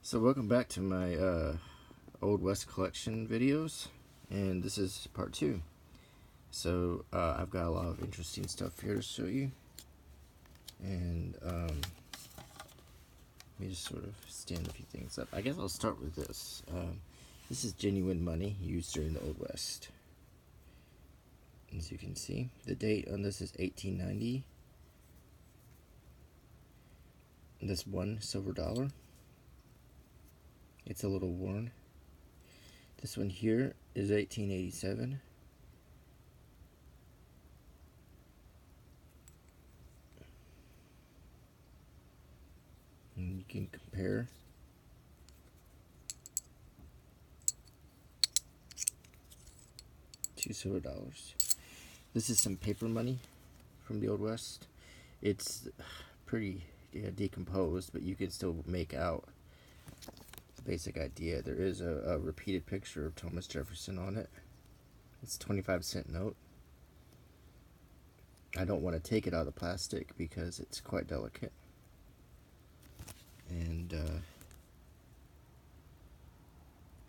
So welcome back to my Old West collection videos, and this is part 2. So I've got a lot of interesting stuff here to show you, and let me just sort of stand a few things up. I guess I'll start with this. This is genuine money used during the Old West. As you can see, the date on this is 1890. This one silver dollar. It's a little worn. This one here is 1887. And you can compare. Two silver dollars. This is some paper money from the Old West. It's pretty decomposed, but you can still make out basic idea. There is a repeated picture of Thomas Jefferson on it. It's a 25-cent note. I don't want to take it out of the plastic because it's quite delicate. And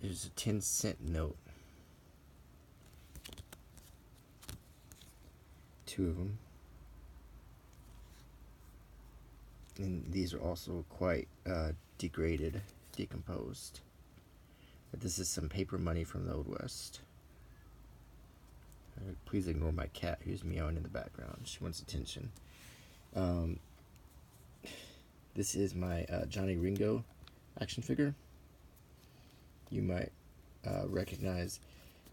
there's a 10-cent note. Two of them. And these are also quite degraded, decomposed. But this is some paper money from the Old West. Please ignore my cat who's meowing in the background. She wants attention. This is my Johnny Ringo action figure. You might recognize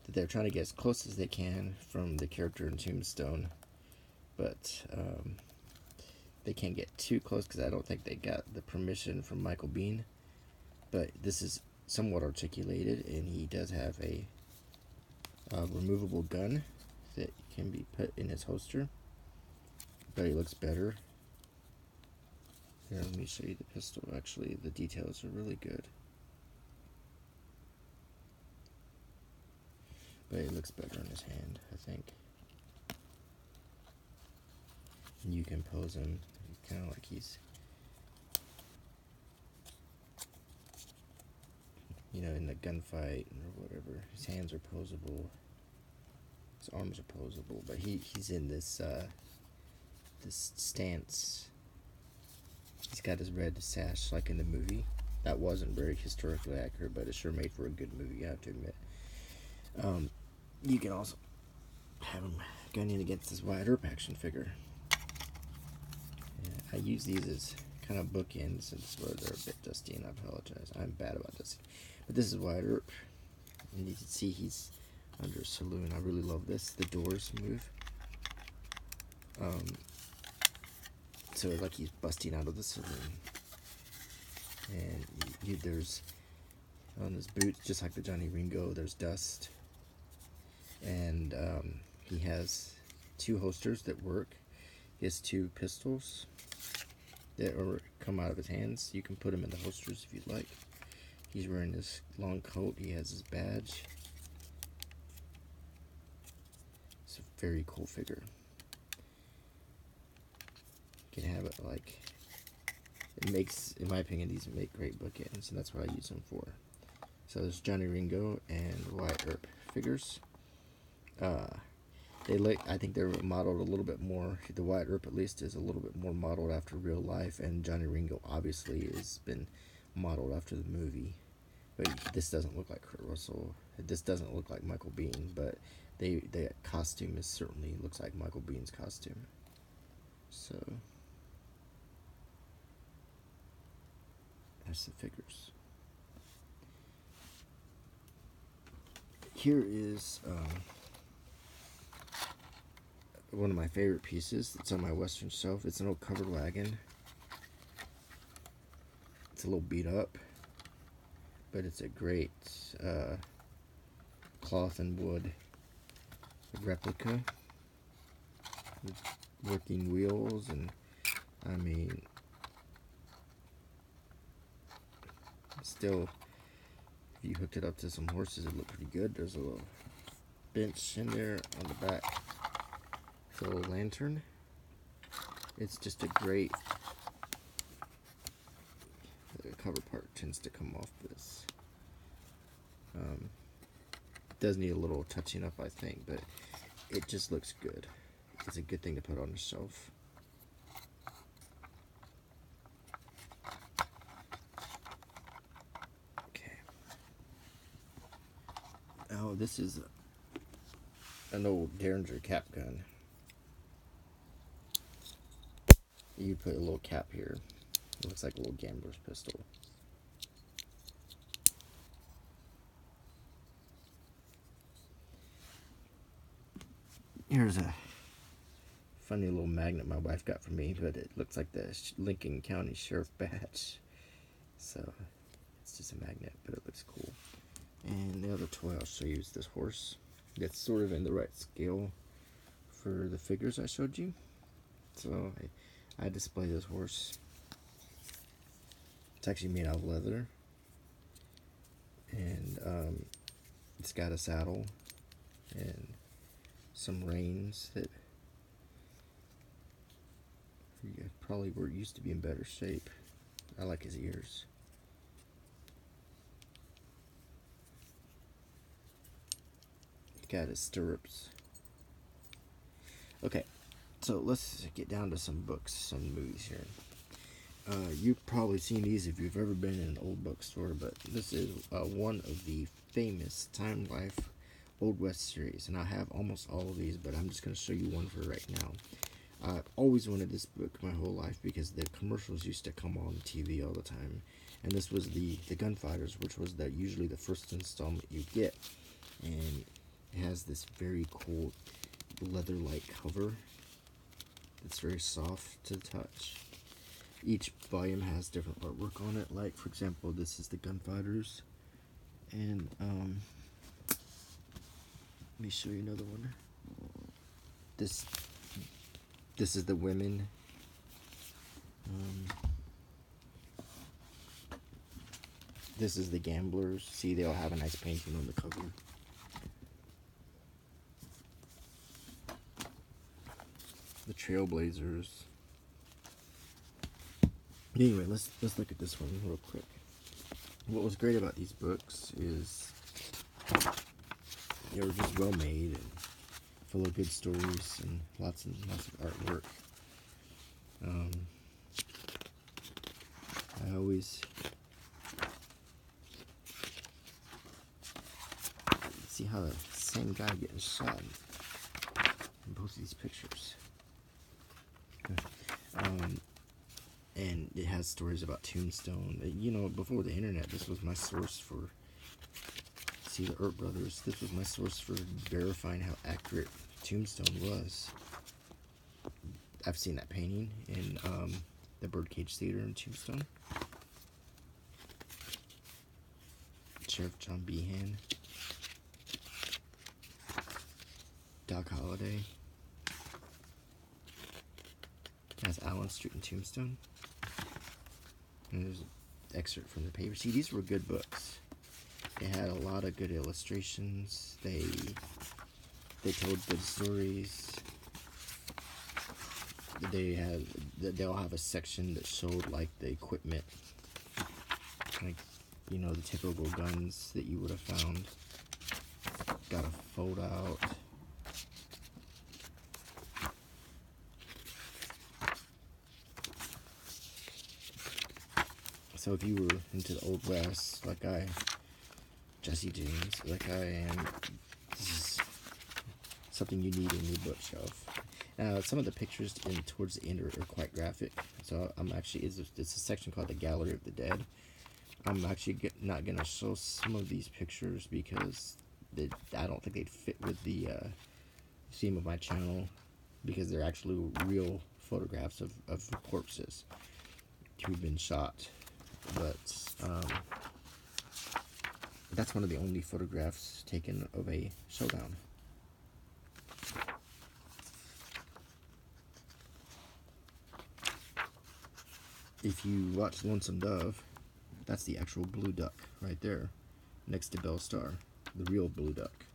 that they're trying to get as close as they can from the character in Tombstone, but they can't get too close because I don't think they got the permission from Michael Biehn. But this is somewhat articulated, and he does have a removable gun that can be put in his holster. But he looks better. Here, let me show you the pistol. Actually, the details are really good. But it looks better in his hand, I think. And you can pose him kind of like he's, in the gunfight or whatever. His hands are posable. His arms are posable, but he's in this this stance. He's got his red sash like in the movie. That wasn't very historically accurate, but it sure made for a good movie, I have to admit. You can also have him gunning against this Wyatt Earp action figure. Yeah, I use these as kind of bookends since they're a bit dusty, and I apologize. I'm bad about dusty. But this is Wyatt Earp, and you can see he's under a saloon. I really love this. The doors move. So like he's busting out of the saloon. And there's on his boots, just like the Johnny Ringo, there's dust. And he has two holsters that work. He has two pistols that come out of his hands. You can put them in the holsters if you'd like. He's wearing this long coat. He has his badge. It's a very cool figure. You can have it like, it makes, in my opinion, these make great bookends, and that's what I use them for. So there's Johnny Ringo and Wyatt Earp figures. I think they're modeled a little bit more. The Wyatt Earp, at least, is a little bit more modeled after real life, and Johnny Ringo obviously has been modeled after the movie. But this doesn't look like Kurt Russell. This doesn't look like Michael Biehn, but the costume is certainly looks like Michael Biehn's costume. So that's the figures. Here is one of my favorite pieces that's on my western shelf. It's an old covered wagon. It's a little beat up, but it's a great cloth and wood replica with working wheels, and I mean, still, if you hooked it up to some horses, it looked pretty good. There's a little bench in there on the back. It's a little lantern. It's just a great cover part tends to come off this. Does need a little touching up, I think, but it just looks good. It's a good thing to put on the shelf. Okay. Oh, this is an old Derringer cap gun. You put a little cap here. It looks like a little gambler's pistol. Here's a funny little magnet my wife got for me, but it looks like the Lincoln County Sheriff badge. So it's just a magnet, but it looks cool. And the other toy I'll show you is this horse. It's sort of in the right scale for the figures I showed you. So I display this horse. It's actually made out of leather. And it's got a saddle and some reins that probably were used to be in better shape. I like his ears. Got his stirrups. Okay, so let's get down to some books, some movies here. You've probably seen these if you've ever been in an old bookstore, but this is one of the famous Time Life Old West series, and I have almost all of these, but I'm just going to show you one for right now. I've always wanted this book my whole life because the commercials used to come on TV all the time, and this was the Gunfighters, which was usually the first installment you get, and it has this very cool leather-like cover. It's very soft to the touch. Each volume has different artwork on it. Like, for example, this is the Gunfighters, and let me show you another one. This is the women. This is the gamblers. See, they all have a nice painting on the cover. The Trailblazers. Anyway, let's look at this one real quick. What was great about these books is they were just well made and full of good stories and lots of artwork. I always see how the same guy getting shot in both of these pictures. And it has stories about Tombstone. You know, before the internet, this was my source for, see, the Earp brothers. This was my source for verifying how accurate Tombstone was. I've seen that painting in the Birdcage Theater in Tombstone. Sheriff John Behan. Doc Holliday. That's Allen Street in Tombstone. And there's an excerpt from the paper. See, these were good books. They had a lot of good illustrations. They told good stories. They all have a section that showed like the equipment, like, you know, the typical guns that you would have found. Got a fold out. So if you were into the Old West, like Jesse James, like I am, this is something you need in your bookshelf. Some of the pictures towards the end are quite graphic. So I'm actually, it's a section called the Gallery of the Dead. I'm actually not going to show some of these pictures because I don't think they'd fit with the theme of my channel, because they're actually real photographs of corpses who've been shot. But that's one of the only photographs taken of a showdown. If you watch Lonesome Dove, that's the actual blue duck right there next to Belle Star, the real blue duck.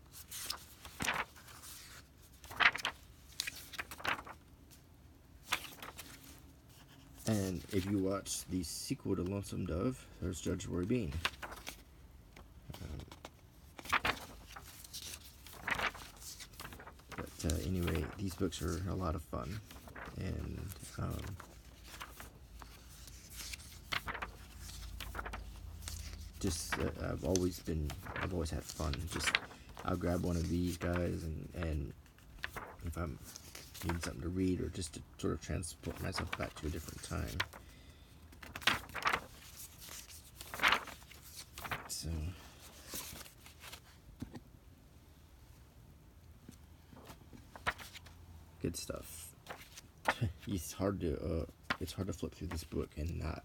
And if you watch the sequel to Lonesome Dove, there's Judge Roy Bean. But anyway, these books are a lot of fun, and I've always had fun. I'll grab one of these guys, and if I'm needing something to read, or just to sort of transport myself back to a different time. So good stuff. It's hard to flip through this book and not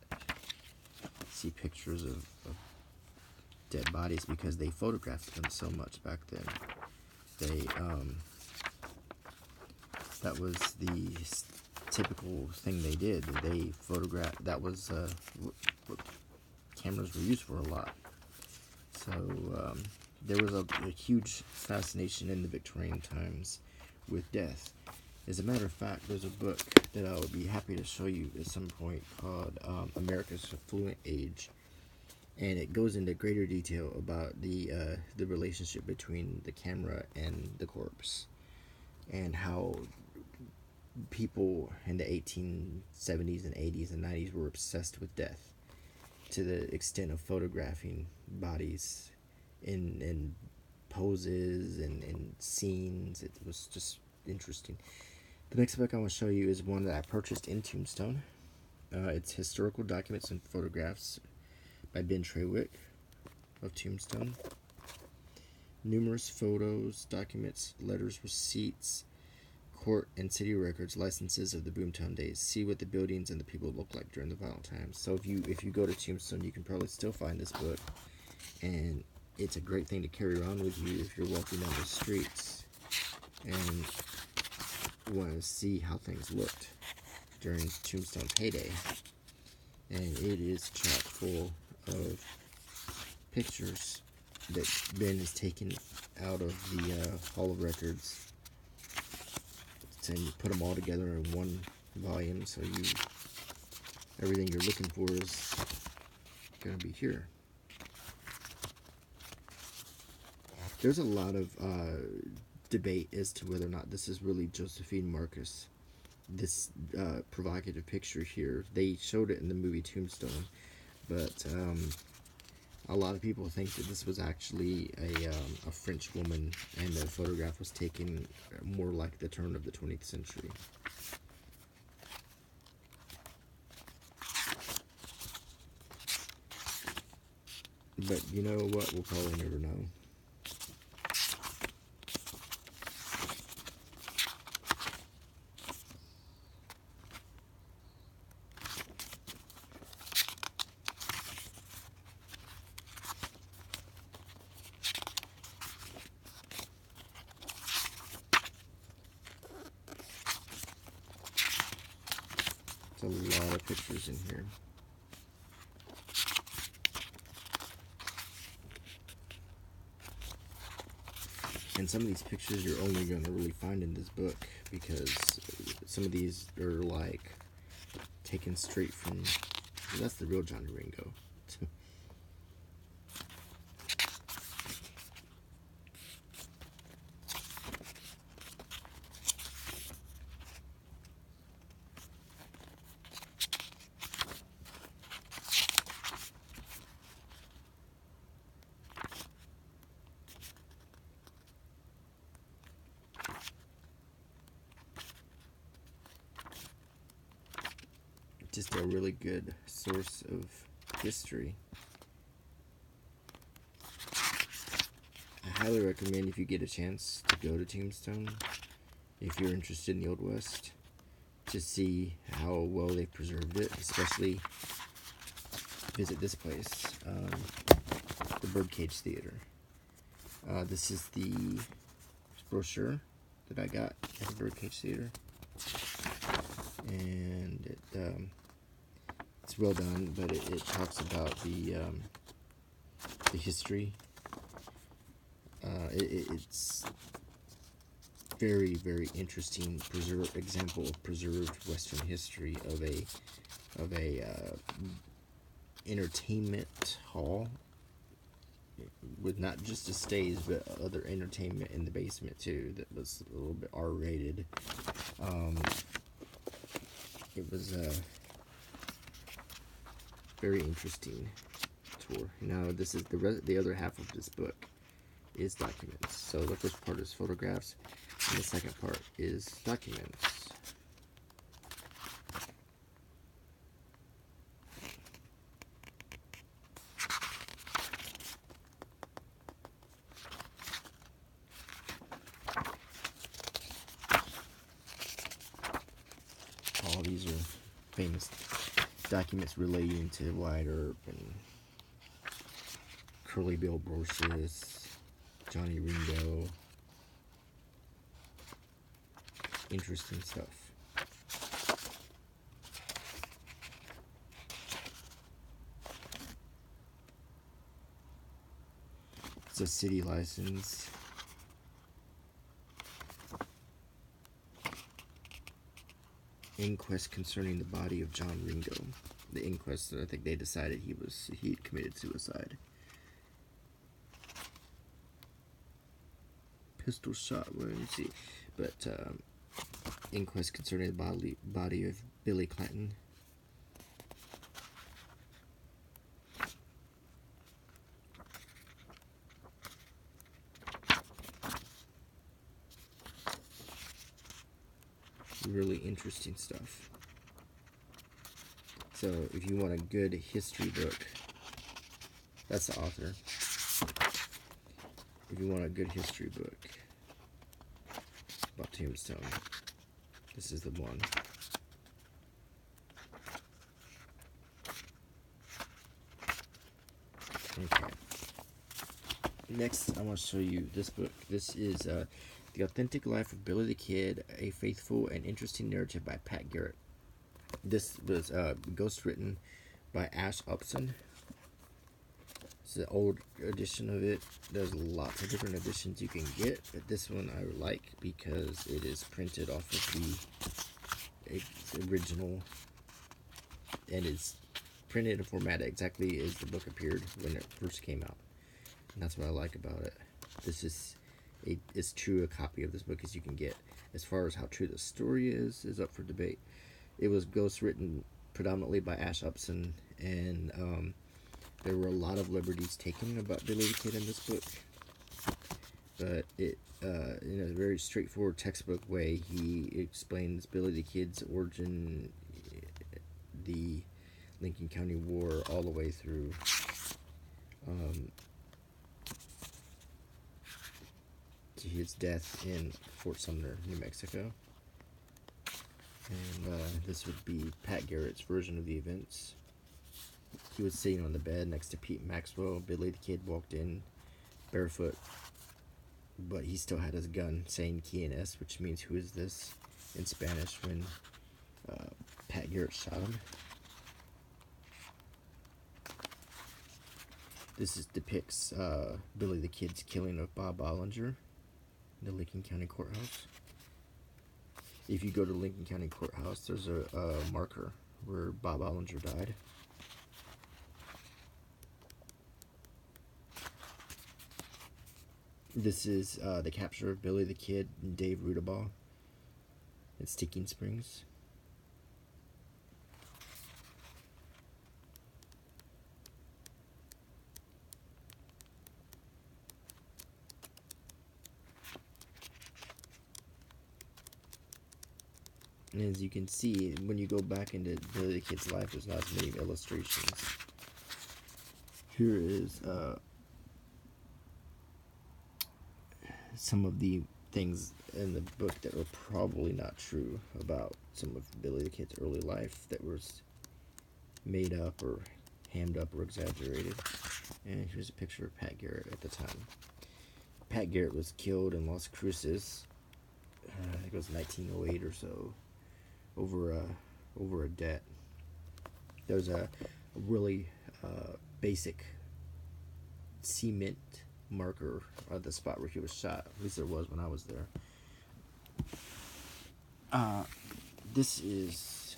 see pictures of dead bodies, because they photographed them so much back then. That was the typical thing they did. They photographed. That was what cameras were used for a lot. So there was a huge fascination in the Victorian times with death. As a matter of fact, there's a book that I would be happy to show you at some point called America's Affluent Age, and it goes into greater detail about the relationship between the camera and the corpse, and how people in the 1870s and 80s and 90s were obsessed with death, to the extent of photographing bodies in poses and scenes. It was just interesting. The next book I want to show you is one that I purchased in Tombstone. It's Historical Documents and Photographs by Ben Trawick of Tombstone. Numerous photos, documents, letters, receipts, court and city records, licenses of the Boomtown days. See what the buildings and the people look like during the violent times. So if you go to Tombstone, you can probably still find this book, and it's a great thing to carry around with you if you're walking down the streets and want to see how things looked during Tombstone's heyday. And it is chock full of pictures that Ben has taken out of the Hall of Records, and you put them all together in one volume, so everything you're looking for is going to be here. There's a lot of debate as to whether or not this is really Josephine Marcus. This provocative picture here, they showed it in the movie Tombstone, but a lot of people think that this was actually a French woman, and the photograph was taken more like the turn of the 20th century. But you know what? We'll probably never know. A lot of pictures in here. And some of these pictures you're only going to really find in this book, because some of these are like taken straight from, that's the real Johnny Ringo. Just a really good source of history. I highly recommend, if you get a chance, to go to Tombstone, if you're interested in the Old West, to see how well they've preserved it. Especially visit this place, the Birdcage Theater. This is the brochure that I got at the Birdcage Theater, and it's well done, but it talks about the history. It's very, very interesting example of preserved Western history of a entertainment hall with not just a stage but other entertainment in the basement too that was a little bit R-rated. It was a very interesting tour. Now this is the other half of this book is documents. So the first part is photographs and the second part is documents. All these are famous documents relating to Wyatt Earp and Curly Bill Brocious, Johnny Ringo. Interesting stuff. It's a city license. Inquest concerning the body of John Ringo. The inquest, I think they decided he committed suicide. Pistol shot wound, see, but inquest concerning the body of Billy Clanton. Really interesting stuff. So if you want a good history book, that's the author. If you want a good history book about Tombstone, this is the one. Okay. Next, I want to show you this book. This is The Authentic Life of Billy the Kid, a faithful and interesting narrative by Pat Garrett. This was ghostwritten by Ash Upson. It's an old edition of it. There's lots of different editions you can get, but this one I like because it is printed off of the original and it's printed and formatted exactly as the book appeared when it first came out. And that's what I like about it. This is as true a copy of this book as you can get. As far as how true the story is up for debate. It was ghostwritten predominantly by Ash Upson, and there were a lot of liberties taken about Billy the Kid in this book. But it, in a very straightforward textbook way, he explains Billy the Kid's origin, the Lincoln County War, all the way through. To his death in Fort Sumner, New Mexico. And this would be Pat Garrett's version of the events. He was sitting on the bed next to Pete Maxwell. Billy the Kid walked in barefoot, but he still had his gun saying "Quién, which means "who is this" in Spanish when Pat Garrett shot him. This depicts Billy the Kid's killing of Bob Bollinger in the Lincoln County Courthouse. If you go to Lincoln County Courthouse, there's a marker where Bob Bollinger died. This is the capture of Billy the Kid and Dave Rudabaugh at Sticking Springs. And as you can see, when you go back into Billy the Kid's life, there's not as many illustrations. Here is some of the things in the book that were probably not true about some of Billy the Kid's early life that was made up or hammed up or exaggerated. And here's a picture of Pat Garrett at the time. Pat Garrett was killed in Las Cruces, I think it was 1908 or so, over a debt. There's a really basic cement marker at the spot where he was shot. At least there was when I was there. This is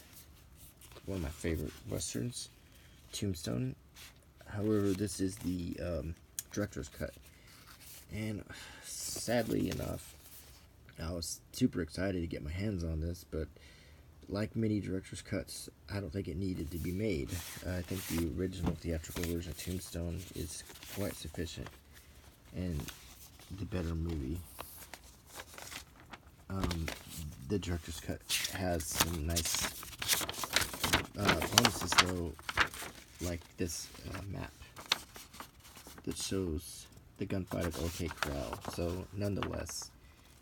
one of my favorite westerns, Tombstone. However, this is the director's cut, and sadly enough, I was super excited to get my hands on this, but like many director's cuts, I don't think it needed to be made. I think the original theatrical version of Tombstone is quite sufficient and the better movie. The director's cut has some nice bonuses, though, like this map that shows the gunfight at OK Corral. So, nonetheless,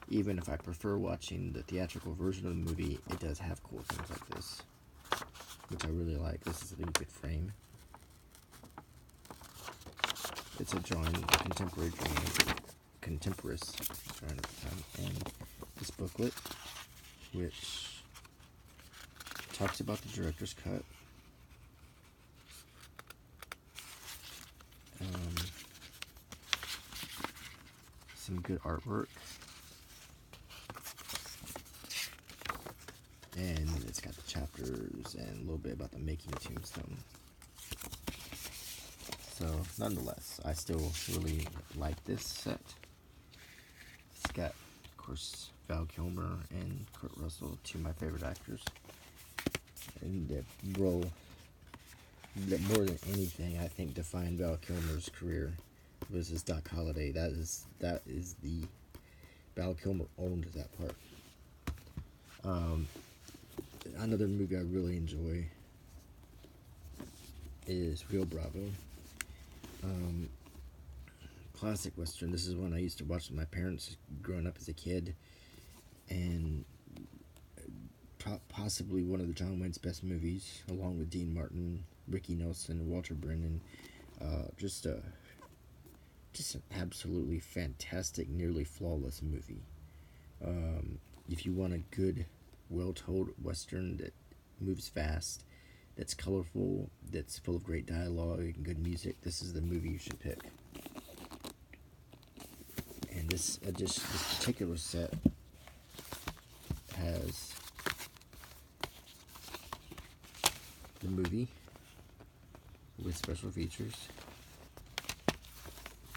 even if I prefer watching the theatrical version of the movie, it does have cool things like this, which I really like. This is a really good frame. It's a drawing, contemporary drawing, contemporaries drawing at the time, and this booklet, which talks about the director's cut. Some good artwork. And it's got the chapters and a little bit about the making of Tombstone. So, nonetheless, I still really like this set. It's got, of course, Val Kilmer and Kurt Russell, two of my favorite actors. And the role that more than anything, I think, defined Val Kilmer's career was his Doc Holliday. That is the Val Kilmer owned that part. Another movie I really enjoy is Rio Bravo. Classic Western. This is one I used to watch with my parents growing up as a kid, and possibly one of the John Wayne's best movies, along with Dean Martin, Ricky Nelson, and Walter Brennan. Just an absolutely fantastic, nearly flawless movie. If you want a good, well-told Western that moves fast, that's colorful, that's full of great dialogue and good music, this is the movie you should pick. And this particular set has the movie with special features.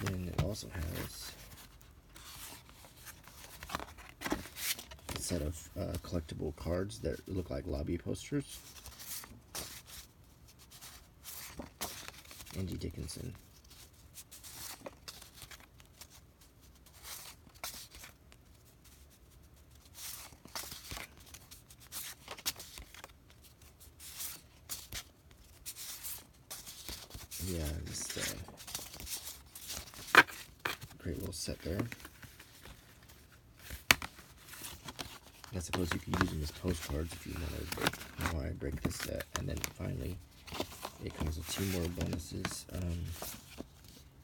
Then it also has a set of collectible cards that look like lobby posters. Angie Dickinson. Yeah, just great little set there. I suppose you could use them as postcards if you want to break how I break this set. And then finally, it comes with two more bonuses.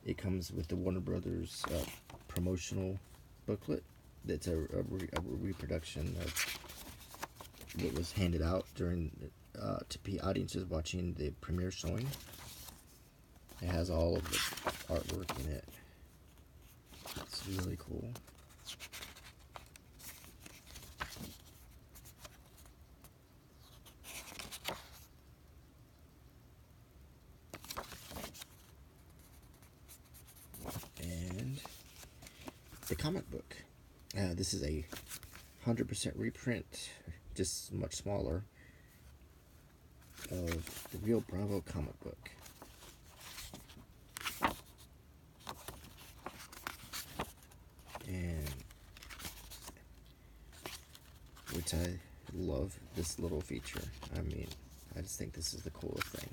It comes with the Warner Brothers promotional booklet. That's a reproduction of what was handed out during to audiences watching the premiere showing. It has all of the artwork in it. It's really cool. And the comic book. This is a 100% reprint, just much smaller, of the Rio Bravo comic book. And which I love this little feature. I mean, I just think this is the coolest thing.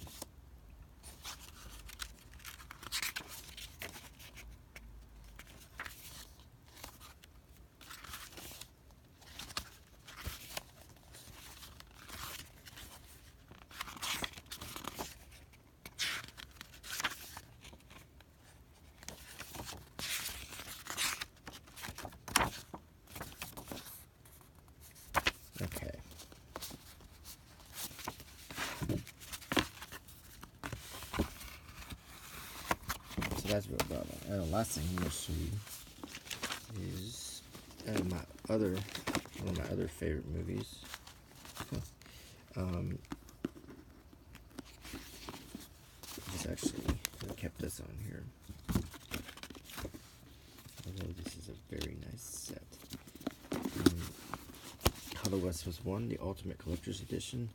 Okay. So that's Real Bravo. The last thing I'm going to show you is one of my other favorite movies. Just actually I kept this on here. Although this is a very nice set. How the West Was Won, the Ultimate Collector's Edition.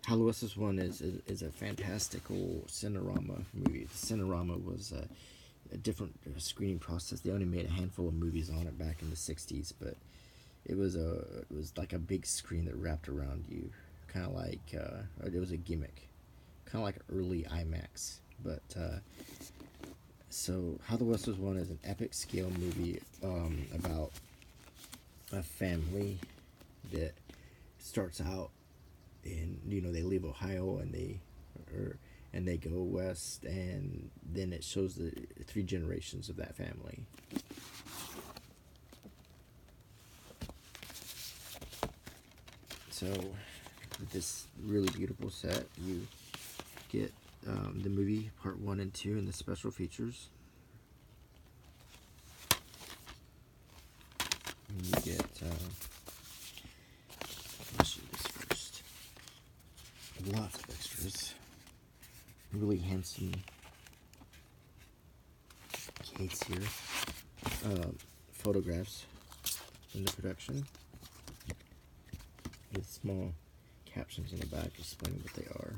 How the West Was Won is a fantastical Cinerama movie. The Cinerama was a different screening process. They only made a handful of movies on it back in the 60s, but it was like a big screen that wrapped around you, kind of like it was a gimmick, kind of like early IMAX. But so How the West Was Won is an epic scale movie about a family that starts out in, they leave Ohio and they go west, and then it shows the 3 generations of that family. So with this really beautiful set, you get the movie part 1 and 2 and the special features. And you get let's show this first. Lots of extras. Really handsome case here. Photographs in the production with small captions in the back explaining what they are.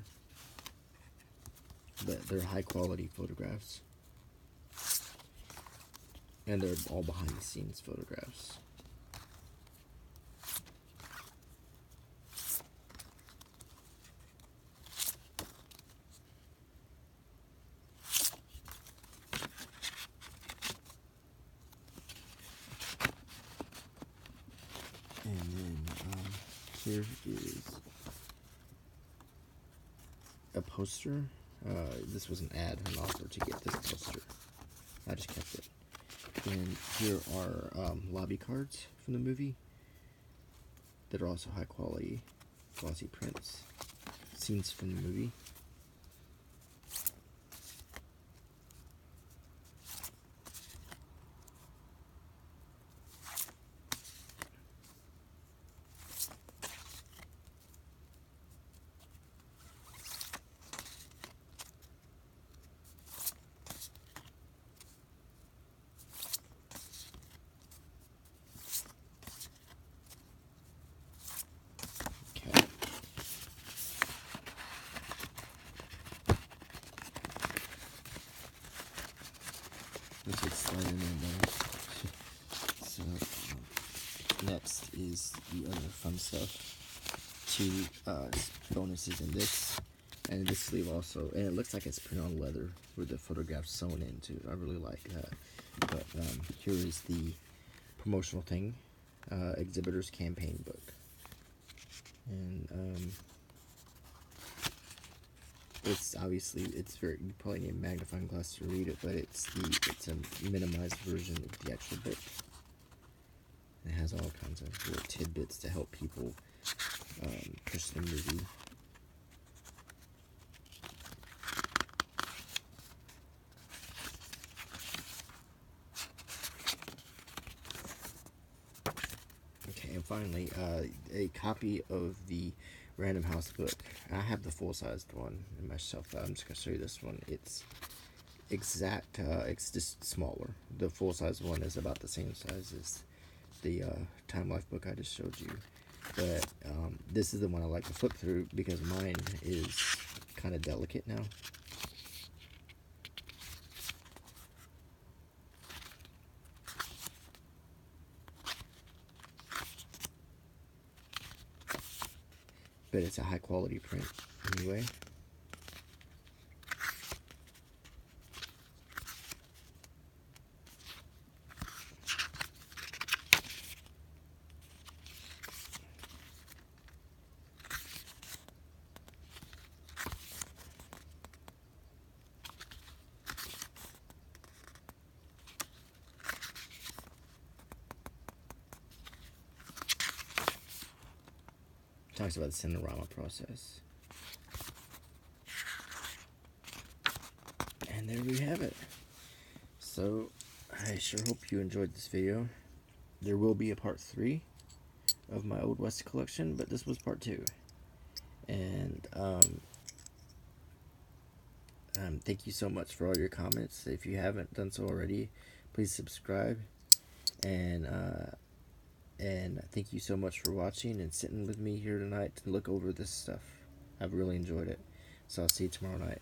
But they're high quality photographs, and they're all behind the scenes photographs. And then here is a poster. This was an ad, an offer to get this poster. I just kept it. And here are lobby cards from the movie that are also high quality, glossy prints. Scenes from the movie. Let's get started in there. So, next is the other fun stuff. 2 bonuses in this, and this sleeve also. And it looks like it's printed on leather with the photographs sewn into. I really like that. But here is the promotional thing, exhibitor's campaign book, and it's obviously, you probably need a magnifying glass to read it, but it's a minimized version of the actual book. It has all kinds of little tidbits to help people push the movie. Okay, and finally, a copy of the Random House book. I have the full-sized one in my shelf, but I'm just going to show you this one. It's exact, it's just smaller. The full-size one is about the same size as the Time Life book I just showed you. But this is the one I like to flip through because mine is kind of delicate now. But it's a high quality print anyway. Talks about the Cinerama process. And there we have it. So, I sure hope you enjoyed this video. There will be a part 3. of my Old West collection, but this was part 2. And thank you so much for all your comments. If you haven't done so already, please subscribe. And thank you so much for watching and sitting with me here tonight to look over this stuff. I've really enjoyed it. So I'll see you tomorrow night.